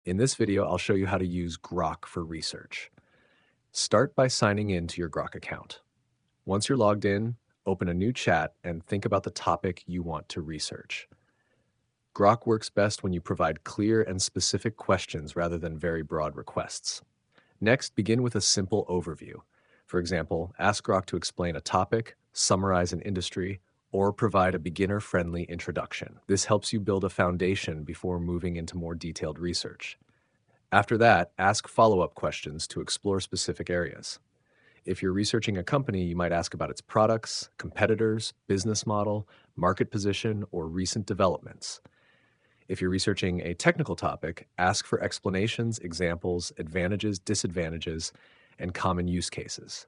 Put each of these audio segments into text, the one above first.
In this video, I'll show you how to use Grok for research. Start by signing in to your Grok account. Once you're logged in, open a new chat and think about the topic you want to research. Grok works best when you provide clear and specific questions rather than very broad requests. Next, begin with a simple overview. For example, ask Grok to explain a topic, summarize an industry, or provide a beginner-friendly introduction. This helps you build a foundation before moving into more detailed research. After that, ask follow-up questions to explore specific areas. If you're researching a company, you might ask about its products, competitors, business model, market position, or recent developments. If you're researching a technical topic, ask for explanations, examples, advantages, disadvantages, and common use cases.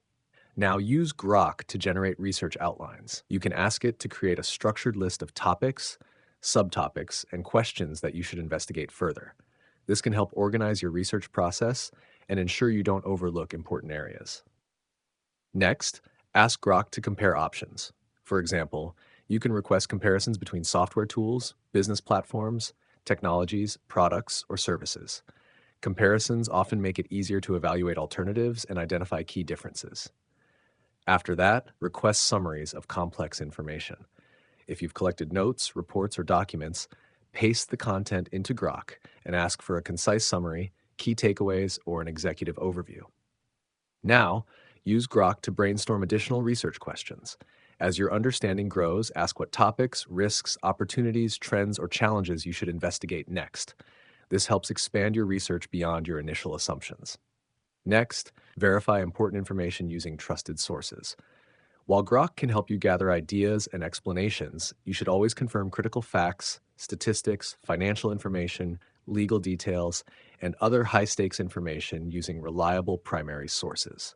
Now use Grok to generate research outlines. You can ask it to create a structured list of topics, subtopics, and questions that you should investigate further. This can help organize your research process and ensure you don't overlook important areas. Next, ask Grok to compare options. For example, you can request comparisons between software tools, business platforms, technologies, products, or services. Comparisons often make it easier to evaluate alternatives and identify key differences. After that, request summaries of complex information. If you've collected notes, reports, or documents, paste the content into Grok and ask for a concise summary, key takeaways, or an executive overview. Now, use Grok to brainstorm additional research questions. As your understanding grows, ask what topics, risks, opportunities, trends, or challenges you should investigate next. This helps expand your research beyond your initial assumptions. Next, verify important information using trusted sources. While Grok can help you gather ideas and explanations, you should always confirm critical facts, statistics, financial information, legal details, and other high-stakes information using reliable primary sources.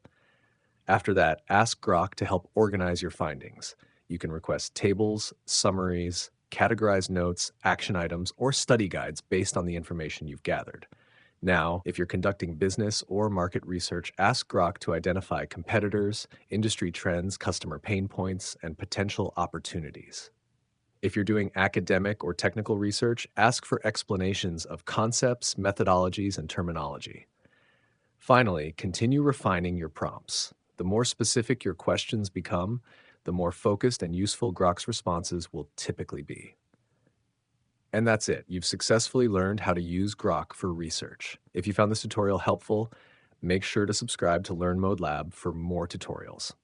After that, ask Grok to help organize your findings. You can request tables, summaries, categorized notes, action items, or study guides based on the information you've gathered. Now, if you're conducting business or market research, ask Grok to identify competitors, industry trends, customer pain points, and potential opportunities. If you're doing academic or technical research, ask for explanations of concepts, methodologies, and terminology. Finally, continue refining your prompts. The more specific your questions become, the more focused and useful Grok's responses will typically be. And that's it. You've successfully learned how to use Grok for research. If you found this tutorial helpful, make sure to subscribe to Learn Mode Lab for more tutorials.